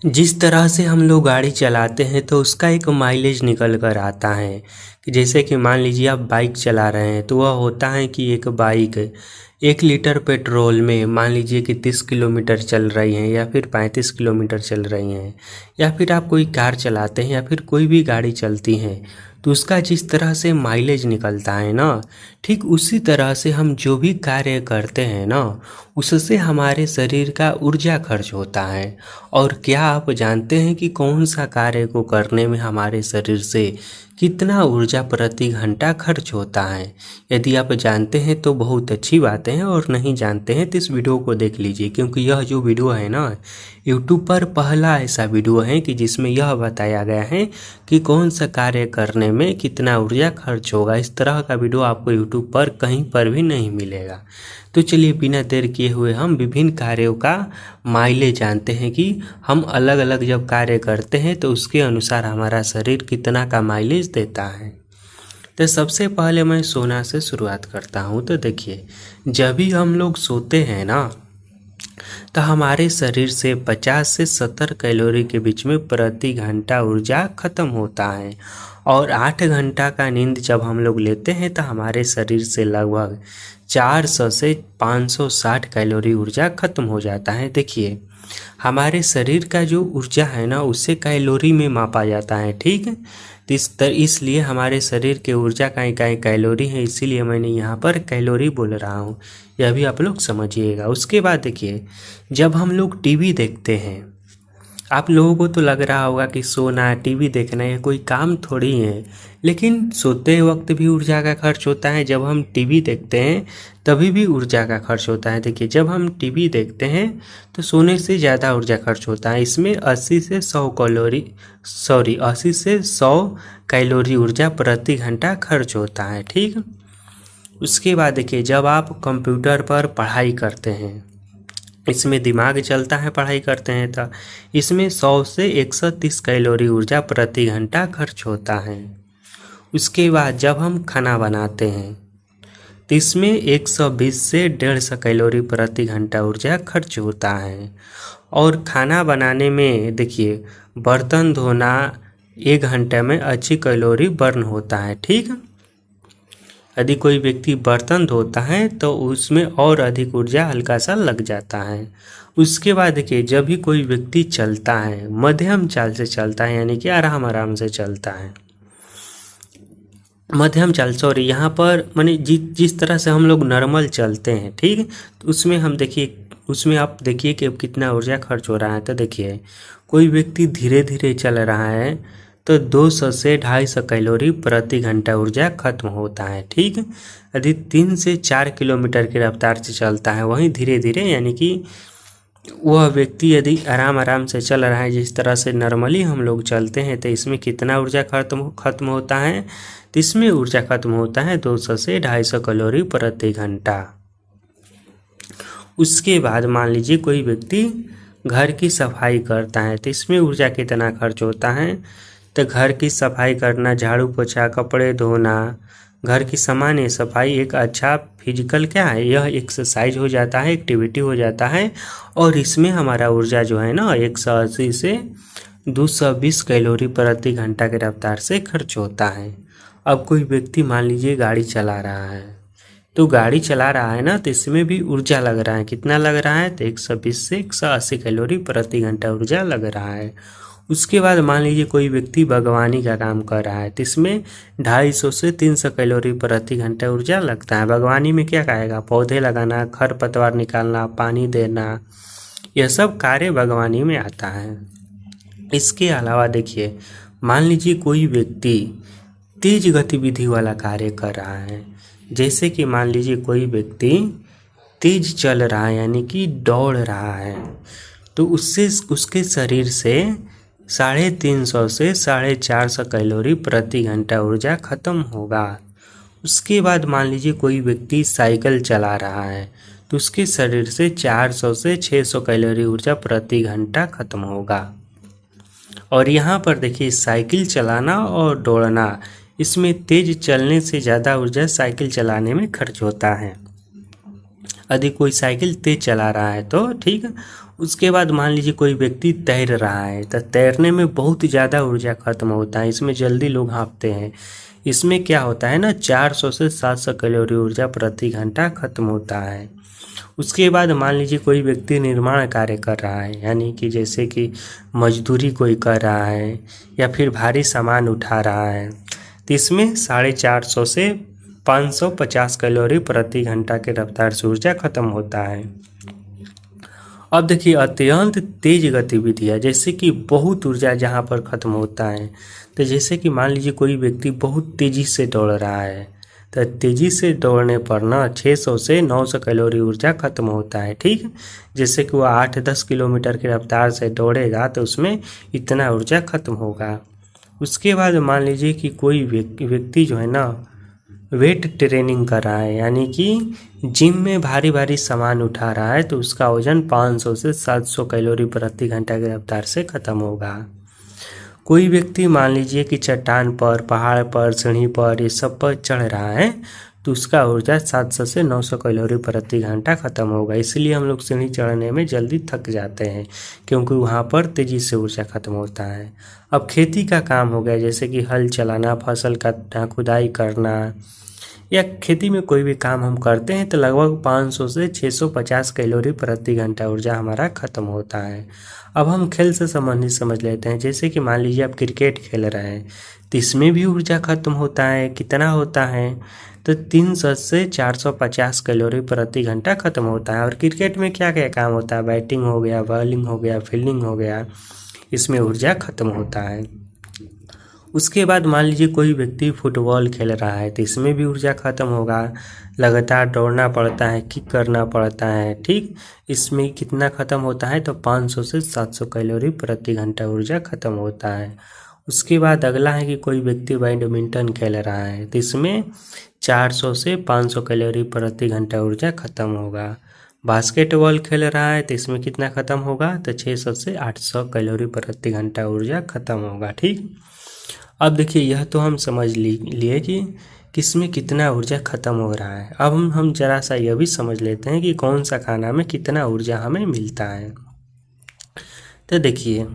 जिस तरह से हम लोग गाड़ी चलाते हैं तो उसका एक माइलेज निकल कर आता है कि जैसे कि मान लीजिए आप बाइक चला रहे हैं तो वह होता है कि एक बाइक 1 लीटर पेट्रोल में मान लीजिए कि 30 किलोमीटर चल रही हैं या फिर 35 किलोमीटर चल रही हैं, या फिर आप कोई कार चलाते हैं या फिर कोई भी गाड़ी चलती है तो उसका जिस तरह से माइलेज निकलता है ना, ठीक उसी तरह से हम जो भी कार्य करते हैं ना, उससे हमारे शरीर का ऊर्जा खर्च होता है। और क्या आप जानते हैं कि कौन सा कार्य को करने में हमारे शरीर से कितना ऊर्जा प्रति घंटा खर्च होता है? यदि आप जानते हैं तो बहुत अच्छी बातें हैं, और नहीं जानते हैं तो इस वीडियो को देख लीजिए, क्योंकि यह जो वीडियो है ना, यूट्यूब पर पहला ऐसा वीडियो है कि जिसमें यह बताया गया है कि कौन सा कार्य करने में कितना ऊर्जा खर्च होगा। इस तरह का वीडियो आपको यूट्यूब पर कहीं पर भी नहीं मिलेगा। तो चलिए बिना देर किए हुए हम विभिन्न कार्यों का माइलेज जानते हैं कि हम अलग अलग जब कार्य करते हैं तो उसके अनुसार हमारा शरीर कितना का माइलेज देता है। तो सबसे पहले मैं सोना से शुरुआत करता हूँ। तो देखिए, जब भी हम लोग सोते हैं ना तो हमारे शरीर से 50 से 70 कैलोरी के बीच में प्रति घंटा ऊर्जा खत्म होता है। और 8 घंटा का नींद जब हम लोग लेते हैं तो हमारे शरीर से लगभग 400 से 560 कैलोरी ऊर्जा खत्म हो जाता है। देखिए, हमारे शरीर का जो ऊर्जा है ना उसे कैलोरी में मापा जाता है, ठीक है। तो इसलिए हमारे शरीर के ऊर्जा का इकाई कैलोरी है, इसीलिए मैंने यहाँ पर कैलोरी बोल रहा हूँ, यह भी आप लोग समझिएगा। उसके बाद देखिए, जब हम लोग टीवी देखते हैं, आप लोगों को तो लग रहा होगा कि सोना टीवी देखना ये कोई काम थोड़ी है, लेकिन सोते वक्त भी ऊर्जा का खर्च होता है। जब हम टीवी देखते हैं तभी भी ऊर्जा का खर्च होता है। देखिए, जब हम टीवी देखते हैं तो सोने से ज़्यादा ऊर्जा खर्च होता है। इसमें 80 से 100 कैलोरी ऊर्जा प्रति घंटा खर्च होता है, ठीक। उसके बाद देखिए, जब आप कंप्यूटर पर पढ़ाई करते हैं, इसमें दिमाग चलता है, पढ़ाई करते हैं तो इसमें 100 से 130 कैलोरी ऊर्जा प्रति घंटा खर्च होता है। उसके बाद जब हम खाना बनाते हैं तो इसमें 120 से 150 कैलोरी प्रति घंटा ऊर्जा खर्च होता है। और खाना बनाने में देखिए, बर्तन धोना 1 घंटे में अच्छी कैलोरी बर्न होता है, ठीक। यदि कोई व्यक्ति बर्तन धोता है तो उसमें और अधिक ऊर्जा हल्का सा लग जाता है। उसके बाद देखिए, जब भी कोई व्यक्ति चलता है, मध्यम चाल से चलता है, यानी कि आराम आराम से चलता है, मध्यम चाल, सॉरी, यहाँ पर माने जिस तरह से हम लोग नॉर्मल चलते हैं, ठीक है, तो उसमें हम देखिए, उसमें आप देखिए कि कितना ऊर्जा खर्च हो रहा है। तो देखिए, कोई व्यक्ति धीरे धीरे चल रहा है तो 200 से 250 कैलोरी प्रति घंटा ऊर्जा खत्म होता है, ठीक। यदि 3 से 4 किलोमीटर की रफ्तार से चलता है, वहीं धीरे धीरे, यानी कि वह व्यक्ति यदि आराम आराम से चल रहा है, जिस तरह से नॉर्मली हम लोग चलते हैं, तो इसमें कितना ऊर्जा खत्म होता है? तो इसमें ऊर्जा खत्म होता है 200 से 250 कैलोरी प्रति घंटा। उसके बाद मान लीजिए कोई व्यक्ति घर की सफाई करता है तो इसमें ऊर्जा कितना खर्च होता है? तो घर की सफाई करना, झाड़ू पोछा, कपड़े धोना, घर की सामान्य सफाई एक अच्छा फिजिकल क्या है, यह एक्सरसाइज हो जाता है, एक्टिविटी हो जाता है। और इसमें हमारा ऊर्जा जो है ना 180 से 220 कैलोरी प्रति घंटा की रफ्तार से खर्च होता है। अब कोई व्यक्ति मान लीजिए गाड़ी चला रहा है, तो गाड़ी चला रहा है ना, तो इसमें भी ऊर्जा लग रहा है। कितना लग रहा है? तो 120 से 180 कैलोरी प्रति घंटा ऊर्जा लग रहा है। उसके बाद मान लीजिए कोई व्यक्ति बागवानी का काम कर रहा है तो इसमें 250 से 300 कैलोरी प्रति घंटा ऊर्जा लगता है। बागवानी में क्या कहेगा? पौधे लगाना, खरपतवार निकालना, पानी देना, यह सब कार्य बागवानी में आता है। इसके अलावा देखिए, मान लीजिए कोई व्यक्ति तेज गतिविधि वाला कार्य कर रहा है, जैसे कि मान लीजिए कोई व्यक्ति तेज चल रहा है, यानी कि दौड़ रहा है, तो उससे उसके शरीर से 350 से 450 कैलोरी प्रति घंटा ऊर्जा खत्म होगा। उसके बाद मान लीजिए कोई व्यक्ति साइकिल चला रहा है तो उसके शरीर से 400 से 600 कैलोरी ऊर्जा प्रति घंटा खत्म होगा। और यहाँ पर देखिए, साइकिल चलाना और दौड़ना, इसमें तेज चलने से ज़्यादा ऊर्जा साइकिल चलाने में खर्च होता है। यदि कोई साइकिल तेज चला रहा है तो ठीक है, उसके बाद मान लीजिए कोई व्यक्ति तैर रहा है, तो तैरने में बहुत ज़्यादा ऊर्जा खत्म होता है, इसमें जल्दी लोग हाँफते हैं। इसमें क्या होता है ना, 400 से 700 कैलोरी ऊर्जा प्रति घंटा खत्म होता है। उसके बाद मान लीजिए कोई व्यक्ति निर्माण कार्य कर रहा है, यानी कि जैसे कि मजदूरी कोई कर रहा है या फिर भारी सामान उठा रहा है, तो इसमें 450 से 550 कैलोरी प्रति घंटा के रफ्तार से ऊर्जा खत्म होता है। अब देखिए अत्यंत तेज गतिविधियाँ, जैसे कि बहुत ऊर्जा जहाँ पर खत्म होता है, तो जैसे कि मान लीजिए कोई व्यक्ति बहुत तेज़ी से दौड़ रहा है, तो तेज़ी से दौड़ने पर ना 600 से 900 कैलोरी ऊर्जा खत्म होता है। ठीक, जैसे कि वो 8-10 किलोमीटर की रफ्तार से दौड़ेगा तो उसमें इतना ऊर्जा खत्म होगा। उसके बाद मान लीजिए कि कोई व्यक्ति जो है ना वेट ट्रेनिंग कर रहा है, यानी कि जिम में भारी भारी सामान उठा रहा है, तो उसका वजन 500 से 700 कैलोरी प्रति घंटा की रफ्तार से खत्म होगा। कोई व्यक्ति मान लीजिए कि चट्टान पर, पहाड़ पर, सीढ़ी पर, ये सब पर चढ़ रहा है, तो उसका ऊर्जा 700 से 900 कैलोरी प्रति घंटा खत्म होगा। इसलिए हम लोग सीढ़ी चढ़ने में जल्दी थक जाते हैं, क्योंकि वहाँ पर तेज़ी से ऊर्जा खत्म होता है। अब खेती का काम हो गया, जैसे कि हल चलाना, फसल काटना, खुदाई करना, या खेती में कोई भी काम हम करते हैं, तो लगभग 500 से 650 कैलोरी प्रति घंटा ऊर्जा हमारा खत्म होता है। अब हम खेल से संबंधित समझ लेते हैं, जैसे कि मान लीजिए आप क्रिकेट खेल रहे हैं, तो इसमें भी ऊर्जा खत्म होता है। कितना होता है, तो 300 से 450 कैलोरी प्रति घंटा खत्म होता है। और क्रिकेट में क्या क्या काम होता है, बैटिंग हो गया, बॉलिंग हो गया, फील्डिंग हो गया, इसमें ऊर्जा खत्म होता है। उसके बाद मान लीजिए कोई व्यक्ति फुटबॉल खेल रहा है, तो इसमें भी ऊर्जा खत्म होगा। लगातार दौड़ना पड़ता है, किक करना पड़ता है। ठीक, इसमें कितना खत्म होता है, तो 500 से 700 कैलोरी प्रति घंटा ऊर्जा खत्म होता है। उसके बाद अगला है कि कोई व्यक्ति बैडमिंटन खेल रहा है, तो इसमें 400 से 500 कैलोरी प्रति घंटा ऊर्जा खत्म होगा। बास्केटबॉल खेल रहा है, तो इसमें कितना खत्म होगा, तो 600 से 800 कैलोरी प्रति घंटा ऊर्जा खत्म होगा। ठीक, अब देखिए यह तो हम समझ लिए कि किसमें कितना ऊर्जा खत्म हो रहा है। अब हम जरा सा यह भी समझ लेते हैं कि कौन सा खाना में कितना ऊर्जा हमें मिलता है। तो देखिए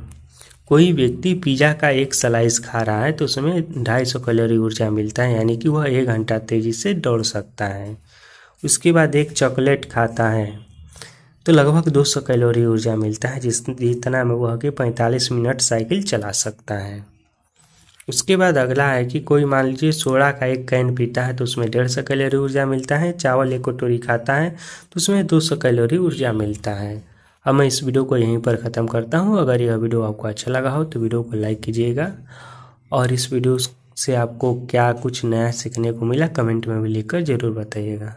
कोई व्यक्ति पिज़्ज़ा का एक स्लाइस खा रहा है, तो उसमें 250 कैलोरी ऊर्जा मिलता है, यानी कि वह 1 घंटा तेज़ी से दौड़ सकता है। उसके बाद एक चॉकलेट खाता है, तो लगभग 200 कैलोरी ऊर्जा मिलता है, जितना में वह कि 45 मिनट साइकिल चला सकता है। उसके बाद अगला है कि कोई मान लीजिए सोडा का एक कैन पीता है, तो उसमें 150 कैलोरी ऊर्जा मिलता है। चावल एक कटोरी खाता है, तो उसमें 200 कैलोरी ऊर्जा मिलता है। अब मैं इस वीडियो को यहीं पर ख़त्म करता हूँ। अगर यह वीडियो आपको अच्छा लगा हो तो वीडियो को लाइक कीजिएगा, और इस वीडियो से आपको क्या कुछ नया सीखने को मिला कमेंट में भी लिखकर ज़रूर बताइएगा।